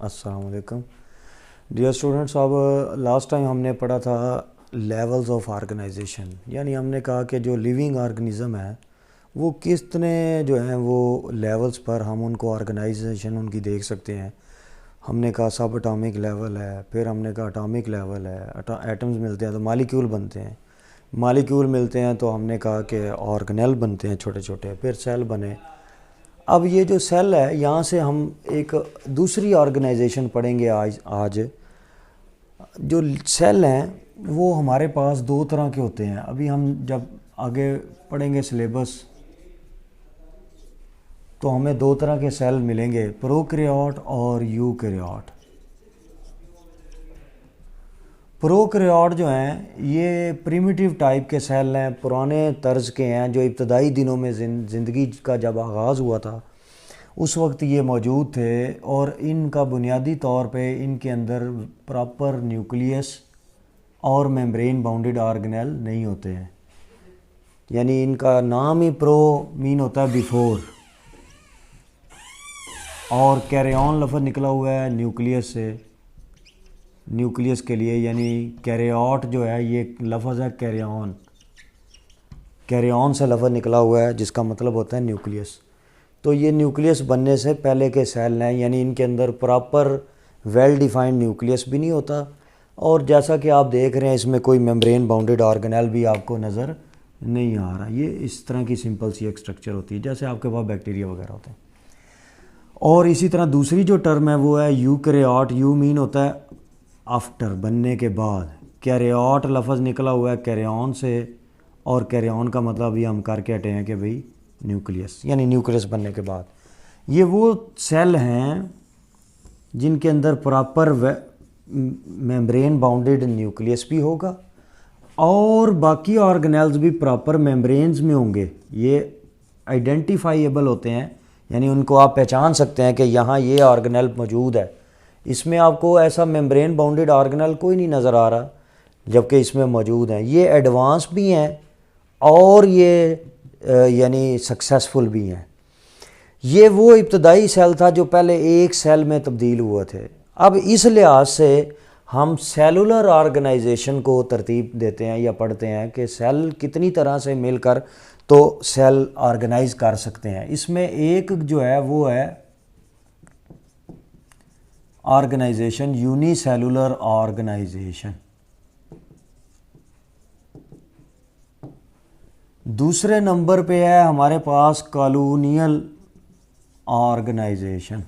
अस्सलाम वालेकुम dear students. अब लास्ट टाइम हमने पढ़ा था लेवल्स ऑफ ऑर्गेनाइजेशन, यानी हमने कहा कि जो लिविंग ऑर्गेनिज़म है वो कितने जो हैं वो लेवल्स पर हम उनको ऑर्गेनाइजेशन उनकी देख सकते हैं। हमने कहा सब एटॉमिक लेवल है, फिर हमने कहा एटॉमिक लेवल है, एटम्स मिलते हैं तो मालिक्यूल बनते हैं, मालिक्यूल मिलते हैं तो हमने कहा कि ऑर्गेनेल बनते हैं छोटे छोटे, फिर सेल बने। अब ये जो सेल है यहाँ से हम एक दूसरी ऑर्गेनाइजेशन पढ़ेंगे आज। जो सेल हैं वो हमारे पास दो तरह के होते हैं। अभी हम जब आगे पढ़ेंगे सिलेबस तो हमें दो तरह के सेल मिलेंगे, प्रोकैरियोट और यूकैरियोट। प्रोकैरियोट जो हैं ये प्रिमिटिव टाइप के सेल हैं, पुराने तर्ज के हैं, जो इब्तदाई दिनों में ज़िंदगी का जब आगाज़ हुआ था उस वक्त ये मौजूद थे, और इनका बुनियादी तौर पे इनके अंदर प्रॉपर न्यूक्लियस और मेम्ब्रेन बाउंडेड ऑर्गेनेल नहीं होते हैं। यानी इनका नाम ही प्रो मीन होता है बिफोर, और कैरियन लफ्ज़ निकला हुआ है न्यूक्लियस से, न्यूक्लियस के लिए, यानी कैरियोट जो है ये लफ्ज़ है कैरियन, कैरियन से लफ्ज़ निकला हुआ है जिसका मतलब होता है न्यूक्लियस। तो ये न्यूक्लियस बनने से पहले के सेल हैं, यानी इनके अंदर प्रॉपर वेल डिफाइंड न्यूक्लियस भी नहीं होता, और जैसा कि आप देख रहे हैं इसमें कोई मेम्ब्रेन बाउंडेड ऑर्गेनेल भी आपको नज़र नहीं आ रहा। ये इस तरह की सिंपल सी एक स्ट्रक्चर होती है जैसे आपके पास बैक्टीरिया वगैरह होते हैं। और इसी तरह दूसरी जो टर्म है वो है यूकैरियोट। यू मीन होता है आफ्टर, बनने के बाद। कैरियोट लफ्ज़ निकला हुआ है कैरियन से, और कैरियन का मतलब अभी हम करके हटे हैं कि भाई न्यूक्लियस, यानी न्यूक्लियस बनने के बाद। ये वो सेल हैं जिनके अंदर प्रॉपर मेम्ब्रेन बाउंडेड न्यूक्लियस भी होगा और बाकी ऑर्गेनेल्स भी प्रॉपर मेम्ब्रेन्स में होंगे। ये आइडेंटिफाइएबल होते हैं, यानी उनको आप पहचान सकते हैं कि यहाँ ये ऑर्गेनेल मौजूद है। इसमें आपको ऐसा मेम्ब्रेन बाउंडेड ऑर्गेनेल कोई नहीं नज़र आ रहा, जबकि इसमें मौजूद हैं। ये एडवांस भी हैं और ये यानी सक्सेसफुल भी हैं। ये वो इब्तदाई सेल था जो पहले एक सेल में तब्दील हुए थे। अब इस लिहाज से हम सेलुलर ऑर्गेनाइजेशन को तरतीब देते हैं या पढ़ते हैं कि सेल कितनी तरह से मिलकर तो सेल ऑर्गेनाइज कर सकते हैं। इसमें एक जो है वो है ऑर्गेनाइजेशन, यूनिसेलुलर ऑर्गेनाइजेशन। दूसरे नंबर पे है हमारे पास कॉलोनियल ऑर्गेनाइजेशन,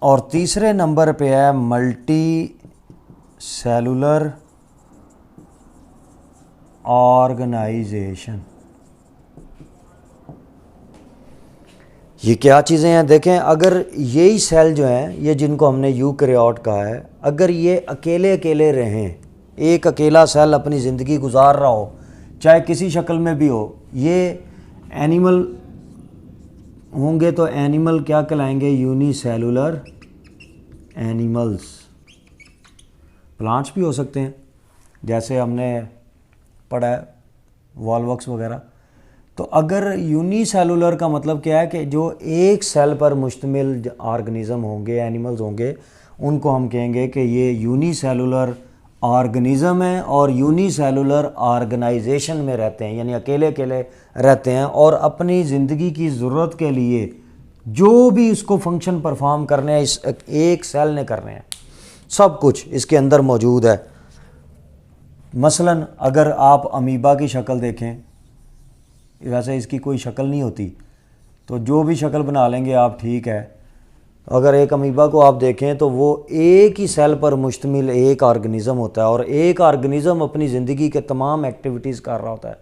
और तीसरे नंबर पे है मल्टी सेलुलर ऑर्गेनाइजेशन। ये क्या चीज़ें हैं देखें। अगर यही सेल जो हैं, ये जिनको हमने यूकैरियोट कहा है, अगर ये अकेले अकेले रहें, एक अकेला सेल अपनी ज़िंदगी गुजार रहा हो, चाहे किसी शक्ल में भी हो, ये एनिमल होंगे तो एनिमल क्या कहलाएंगे? Unicellular animals. प्लांट्स भी हो सकते हैं जैसे हमने पढ़ा है वॉलवॉक्स वगैरह। तो अगर यूनिसेलुलर का मतलब क्या है कि जो एक सेल पर मुश्तमिल ऑर्गेनिज़म होंगे, एनिमल्स होंगे, उनको हम कहेंगे कि ये यूनिसेलुलर ऑर्गेनिज़म है और यूनिसेलुलर ऑर्गेनाइजेशन में रहते हैं, यानी अकेले अकेले रहते हैं और अपनी ज़िंदगी की ज़रूरत के लिए जो भी इसको फंक्शन परफॉर्म करने हैं इस एक सेल ने करने हैं। सब कुछ इसके अंदर मौजूद है। मसलन अगर आप अमीबा की शक्ल देखें, वैसे इसकी कोई शक्ल नहीं होती, तो जो भी शक्ल बना लेंगे आप, ठीक है। अगर एक अमीबा को आप देखें तो वो एक ही सेल पर मुश्तमिल एक ऑर्गेनिज़म होता है, और एक ऑर्गेनिज़म अपनी ज़िंदगी के तमाम एक्टिविटीज़ कर रहा होता है।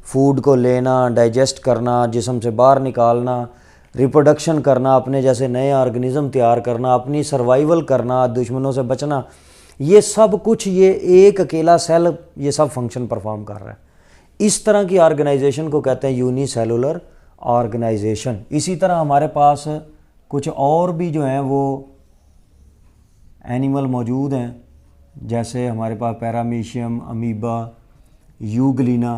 फूड को लेना, डाइजेस्ट करना, जिस्म से बाहर निकालना, रिप्रोडक्शन करना, अपने जैसे नए ऑर्गेनिज़म तैयार करना, अपनी सर्वाइवल करना, दुश्मनों से बचना, ये सब कुछ ये एक अकेला सेल ये सब फंक्शन परफॉर्म कर रहा है। इस तरह की ऑर्गेनाइजेशन को कहते हैं यूनिसेलुलर ऑर्गेनाइजेशन। इसी तरह हमारे पास कुछ और भी जो हैं वो एनिमल मौजूद हैं, जैसे हमारे पास पैरामीशियम, अमीबा, यूग्लिना,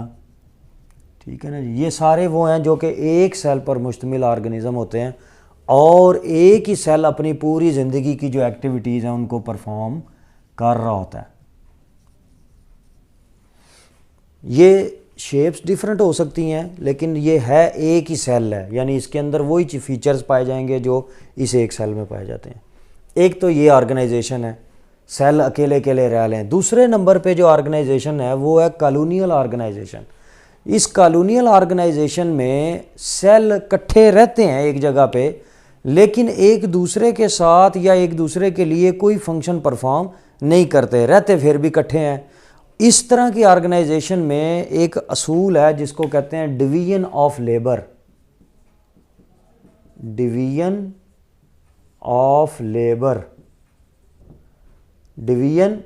ठीक है ना जी। ये सारे वो हैं जो कि एक सेल पर मुश्तमिल ऑर्गेनिज्म होते हैं और एक ही सेल अपनी पूरी ज़िंदगी की जो एक्टिविटीज़ हैं उनको परफॉर्म कर रहा होता है। ये शेप्स डिफरेंट हो सकती हैं लेकिन ये है एक ही सेल है, यानी इसके अंदर वही फीचर्स पाए जाएंगे जो इस एक सेल में पाए जाते हैं। एक तो ये ऑर्गेनाइजेशन है, सेल अकेले अकेले रह लें। दूसरे नंबर पे जो ऑर्गेनाइजेशन है वो है कॉलोनियल ऑर्गेनाइजेशन। इस कॉलोनियल ऑर्गेनाइजेशन में सेल इकट्ठे रहते हैं एक जगह पे, लेकिन एक दूसरे के साथ या एक दूसरे के लिए कोई फंक्शन परफॉर्म नहीं करते, रहते फिर भी इकट्ठे हैं। इस तरह की ऑर्गेनाइजेशन में एक असूल है जिसको कहते हैं division of labour. Division of labour, division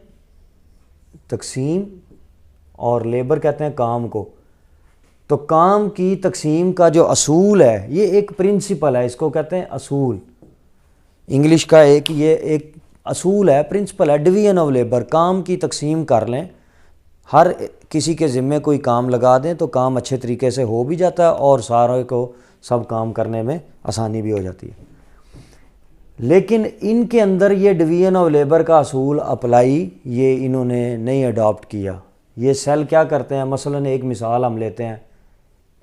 तकसीम और लेबर कहते हैं काम को। तो काम की तकसीम का जो असूल है ये एक प्रिंसिपल है, इसको कहते हैं असूल। इंग्लिश का ये एक असूल है, प्रिंसिपल है, डिवीजन ऑफ लेबर। काम की तकसीम कर लें, हर किसी के ज़िम्मे कोई काम लगा दें तो काम अच्छे तरीके से हो भी जाता है और सारे को सब काम करने में आसानी भी हो जाती है। लेकिन इनके अंदर ये डिवीजन ऑफ लेबर का असूल अप्लाई ये इन्होंने नहीं अडॉप्ट किया। ये सेल क्या करते हैं, मसलन एक मिसाल हम लेते हैं,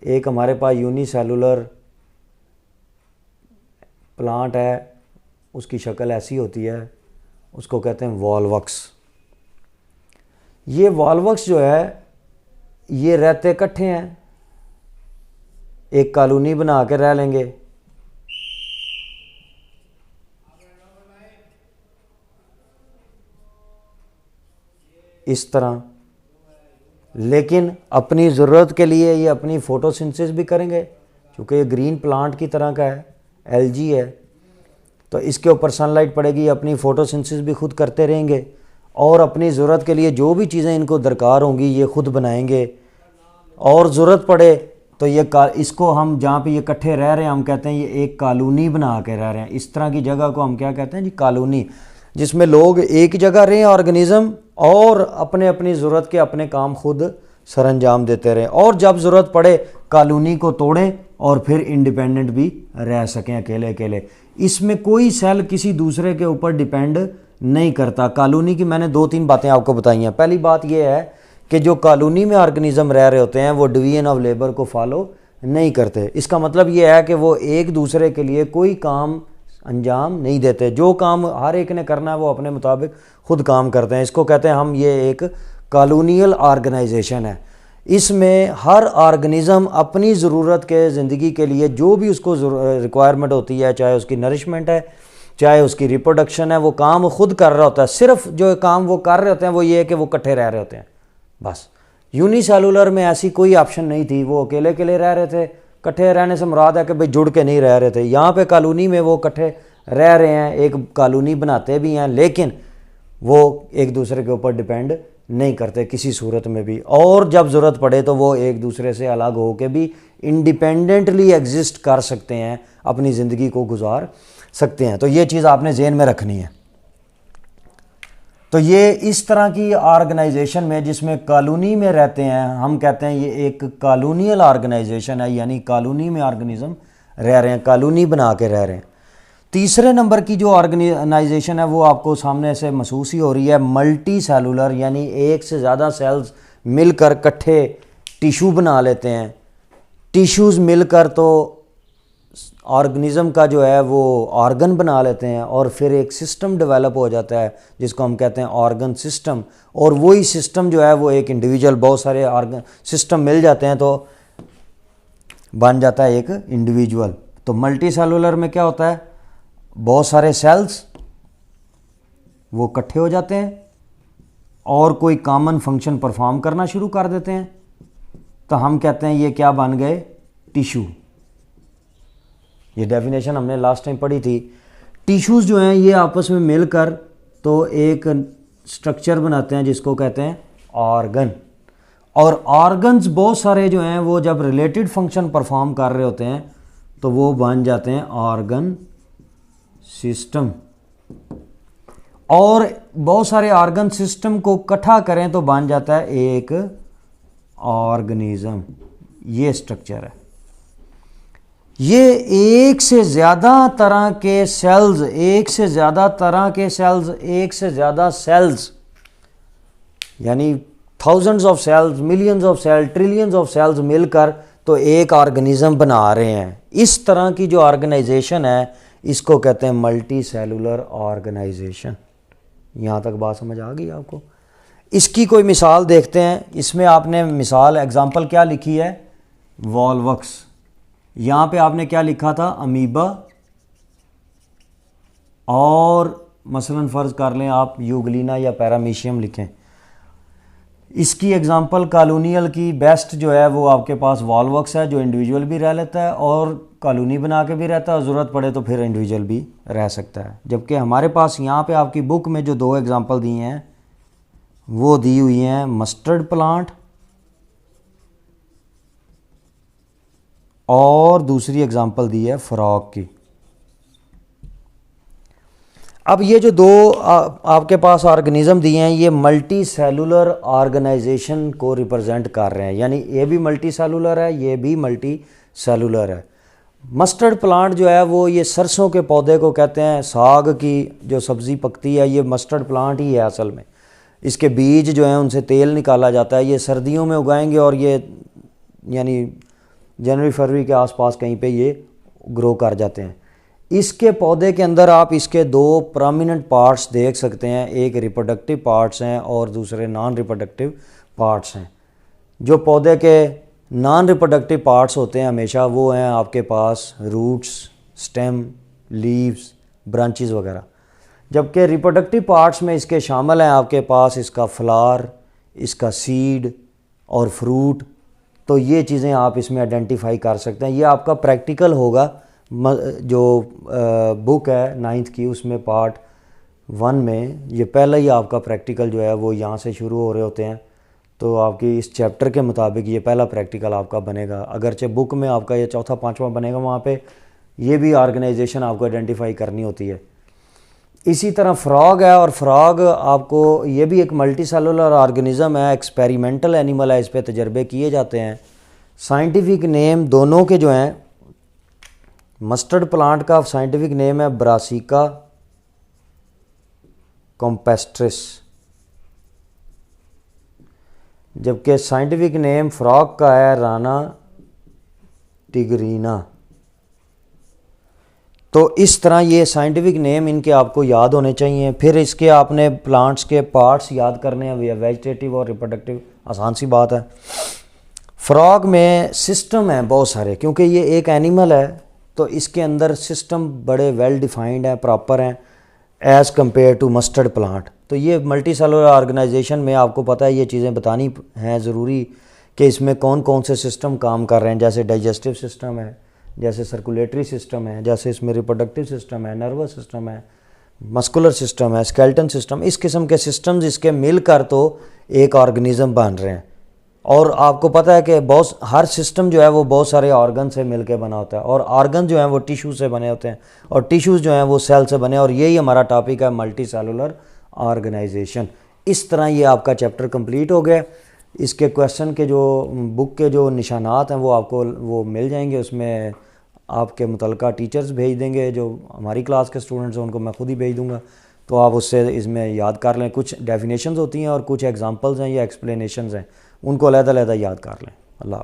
एक हमारे पास यूनिसेलुलर प्लांट है, उसकी शक्ल ऐसी होती है, उसको कहते हैं वॉलवक्स। ये वॉलवक्स जो है ये रहते इकट्ठे हैं, एक कॉलोनी बना के रह लेंगे। इस तरह, लेकिन अपनी ज़रूरत के लिए ये अपनी फ़ोटोसिंथेसिस भी करेंगे, क्योंकि ये ग्रीन प्लांट की तरह का है, एलजी है, तो इसके ऊपर सनलाइट पड़ेगी, अपनी फ़ोटोसिंथेसिस भी खुद करते रहेंगे और अपनी ज़रूरत के लिए जो भी चीज़ें इनको दरकार होंगी ये खुद बनाएंगे। और ज़रूरत पड़े तो ये इसको हम जहाँ पे ये इकट्ठे रह रहे हैं हम कहते हैं ये एक कॉलोनी बना के रह रहे हैं। इस तरह की जगह को हम क्या कहते हैं जी, कॉलोनी, जिसमें लोग एक जगह रहें ऑर्गेनिज़म और अपने अपनी ज़रूरत के अपने काम खुद सरअंजाम देते रहें, और जब ज़रूरत पड़े कॉलोनी को तोड़ें और फिर इंडिपेंडेंट भी रह सकें अकेले अकेले। इसमें कोई सेल किसी दूसरे के ऊपर डिपेंड नहीं करता। कॉलोनी की मैंने 2-3 बातें आपको बताई हैं। पहली बात यह है कि जो कॉलोनी में ऑर्गेनिज़म रह रहे होते हैं वो डिवीजन ऑफ लेबर को फॉलो नहीं करते। इसका मतलब ये है कि वो एक दूसरे के लिए कोई काम अंजाम नहीं देते, जो काम हर एक ने करना है वो अपने मुताबिक खुद काम करते हैं। इसको कहते हैं हम, ये एक कॉलोनियल ऑर्गेनाइजेशन है। इसमें हर ऑर्गेनिज़म अपनी ज़रूरत के ज़िंदगी के लिए जो भी उसको रिक्वायरमेंट होती है, चाहे उसकी नरिशमेंट है, चाहे उसकी रिप्रोडक्शन है, वो काम खुद कर रहा होता है। सिर्फ जो काम वो कर रहे होते हैं वो ये है कि वो इकट्ठे रह रहे होते हैं, बस। यूनिसेलुलर में ऐसी कोई ऑप्शन नहीं थी, वो अकेले अकेले रह रहे थे। इकट्ठे रहने से मुराद है कि भाई जुड़ के नहीं रह रहे थे। यहाँ पे कॉलोनी में वो इकट्ठे रह रहे हैं, एक कॉलोनी बनाते भी हैं, लेकिन वो एक दूसरे के ऊपर डिपेंड नहीं करते किसी सूरत में भी, और जब ज़रूरत पड़े तो वो एक दूसरे से अलग हो के भी इंडिपेंडेंटली एग्जिस्ट कर सकते हैं, अपनी ज़िंदगी को गुजार सकते हैं। तो ये चीज़ आपने ज़हन में रखनी है। तो ये इस तरह की ऑर्गेनाइजेशन में जिसमें कॉलोनी में रहते हैं, हम कहते हैं ये एक कॉलोनियल ऑर्गेनाइजेशन है, यानी कॉलोनी में ऑर्गेनिज्म रह रहे हैं, कॉलोनी बना के रह रहे हैं। तीसरे नंबर की जो ऑर्गेनाइजेशन है वो आपको सामने से महसूस ही हो रही है, मल्टी सेलुलर, यानी एक से ज़्यादा सेल्स मिलकर इकट्ठे टिश्यू बना लेते हैं। टिश्यूज़ मिलकर तो ऑर्गेनिज़म का जो है वो ऑर्गन बना लेते हैं और फिर एक सिस्टम डेवलप हो जाता है जिसको हम कहते हैं ऑर्गन सिस्टम। और वही सिस्टम जो है वो एक इंडिविजुअल, बहुत सारे ऑर्गन सिस्टम मिल जाते हैं तो बन जाता है एक इंडिविजुअल। तो मल्टी सेलुलर में क्या होता है, बहुत सारे सेल्स वो इकट्ठे हो जाते हैं और कोई कॉमन फंक्शन परफॉर्म करना शुरू कर देते हैं, तो हम कहते हैं ये क्या बन गए, टिश्यू। ये डेफिनेशन हमने लास्ट टाइम पढ़ी थी। टिश्यूज़ जो हैं ये आपस में मिलकर तो एक स्ट्रक्चर बनाते हैं जिसको कहते हैं ऑर्गन। और ऑर्गन्स बहुत सारे जो हैं वो जब रिलेटेड फंक्शन परफॉर्म कर रहे होते हैं तो वो बन जाते हैं ऑर्गन सिस्टम। और बहुत सारे ऑर्गन सिस्टम को इकट्ठा करें तो बन जाता है एक ऑर्गेनिज्म। ये स्ट्रक्चर है। ये एक से ज़्यादा तरह के सेल्स, एक से ज़्यादा तरह के सेल्स, एक से ज़्यादा सेल्स, यानी thousands of cells, millions of cell, trillions of cells मिलकर तो एक ऑर्गेनिज्म बना रहे हैं। इस तरह की जो ऑर्गेनाइजेशन है इसको कहते हैं मल्टी सेलुलर ऑर्गेनाइजेशन। यहाँ तक बात समझ आ गई आपको? इसकी कोई मिसाल देखते हैं। इसमें आपने मिसाल एग्जांपल क्या लिखी है? वॉल्वक्स। यहाँ पे आपने क्या लिखा था? अमीबा। और मसलन फ़र्ज़ कर लें आप यूग्लिना या पैरामीशियम लिखें। इसकी एग्जांपल कॉलोनियल की बेस्ट जो है वो आपके पास वॉल्वक्स है, जो इंडिविजुअल भी रह लेता है और कॉलोनी बना के भी रहता है, और ज़रूरत पड़े तो फिर इंडिविजुअल भी रह सकता है। जबकि हमारे पास यहाँ पे आपकी बुक में जो दो एग्जांपल दिए हैं वो दी हुई हैं मस्टर्ड प्लांट और दूसरी एग्जांपल दी है फ्रॉग की। अब ये जो दो आपके पास ऑर्गेनिज्म दिए हैं ये मल्टी सेलुलर ऑर्गेनाइजेशन को रिप्रेजेंट कर रहे हैं, यानी ये भी मल्टी सेलुलर है, ये भी मल्टी सेलुलर है। मस्टर्ड प्लांट जो है वो ये सरसों के पौधे को कहते हैं, साग की जो सब्ज़ी पकती है ये मस्टर्ड प्लांट ही है असल में। इसके बीज जो हैं उनसे तेल निकाला जाता है। ये सर्दियों में उगाएंगे और ये यानी जनवरी फरवरी के आसपास कहीं पे ये ग्रो कर जाते हैं। इसके पौधे के अंदर आप इसके दो प्रोमिनेंट पार्ट्स देख सकते हैं, एक रिप्रोडक्टिव पार्ट्स हैं और दूसरे नॉन रिप्रोडक्टिव पार्ट्स हैं। जो पौधे के नॉन रिप्रोडक्टिव पार्ट्स होते हैं हमेशा वो हैं आपके पास रूट्स, स्टेम, लीव्स, ब्रांचेस वगैरह। जबकि रिप्रोडक्टिव पार्ट्स में इसके शामिल हैं आपके पास इसका फ्लावर, इसका सीड और फ्रूट। तो ये चीज़ें आप इसमें आइडेंटिफाई कर सकते हैं। ये आपका प्रैक्टिकल होगा जो बुक है 9th की, उसमें पार्ट 1 में ये पहला ही आपका प्रैक्टिकल जो है वो यहाँ से शुरू हो रहे होते हैं। तो आपकी इस चैप्टर के मुताबिक ये पहला प्रैक्टिकल आपका बनेगा। अगरचे बुक में आपका ये चौथा पांचवा बनेगा, वहाँ पे ये भी ऑर्गेनाइजेशन आपको आइडेंटिफाई करनी होती है। इसी तरह फ्रॉग है, और फ्रॉग आपको ये भी एक मल्टी सेलुलर ऑर्गेनिज्म है, एक्सपेरिमेंटल एनिमल है, इस पर तजर्बे किए जाते हैं। साइंटिफिक नेम दोनों के जो हैं, मस्टर्ड प्लांट का साइंटिफिक नेम है ब्रासिका कॉम्पेस्ट्रिस, जबकि साइंटिफिक नेम फ्रॉग का है राना टिगरीना। तो इस तरह ये साइंटिफिक नेम इनके आपको याद होने चाहिए। फिर इसके आपने प्लांट्स के पार्ट्स याद करने हैं, वेजिटेटिव और रिप्रोडक्टिव, आसान सी बात है। फ्रॉग में सिस्टम है बहुत सारे, क्योंकि ये एक एनिमल है तो इसके अंदर सिस्टम बड़े वेल डिफाइंड हैं, प्रॉपर हैं as compared to mustard plant. तो ये मल्टी सेलुलर ऑर्गेनाइजेशन में आपको पता है ये चीज़ें बतानी हैं ज़रूरी कि इसमें कौन कौन से सिस्टम काम कर रहे हैं। जैसे डाइजेस्टिव सिस्टम है, जैसे सर्कुलेटरी सिस्टम है, जैसे इसमें रिप्रोडक्टिव सिस्टम है, नर्वस सिस्टम है, मस्कुलर सिस्टम है, स्केलेटन सिस्टम। इस किस्म के सिस्टम्स इसके मिलकर तो एक ऑर्गेनिज्म बन रहे हैं। और आपको पता है कि बहुत हर सिस्टम जो है वो बहुत सारे ऑर्गन से मिलकर बना होता है, और ऑर्गन जो हैं वो टिश्यू से बने होते हैं, और टिश्यूज़ जो हैं वो सेल से बने। और यही हमारा टॉपिक है मल्टी सेलुलर ऑर्गेनाइजेशन। इस तरह ये आपका चैप्टर कंप्लीट हो गया। इसके क्वेश्चन के जो बुक के जो निशानात हैं वो आपको वो मिल जाएंगे, उसमें आपके मुतलका टीचर्स भेज देंगे। जो हमारी क्लास के स्टूडेंट्स हैं उनको मैं खुद ही भेज दूंगा, तो आप उससे इसमें याद कर लें। कुछ डेफिनेशंस होती हैं और कुछ एग्जांपल्स हैं या एक्सप्लेनेशंस हैं, उनको अलग-अलग याद कर लें। अल्लाह।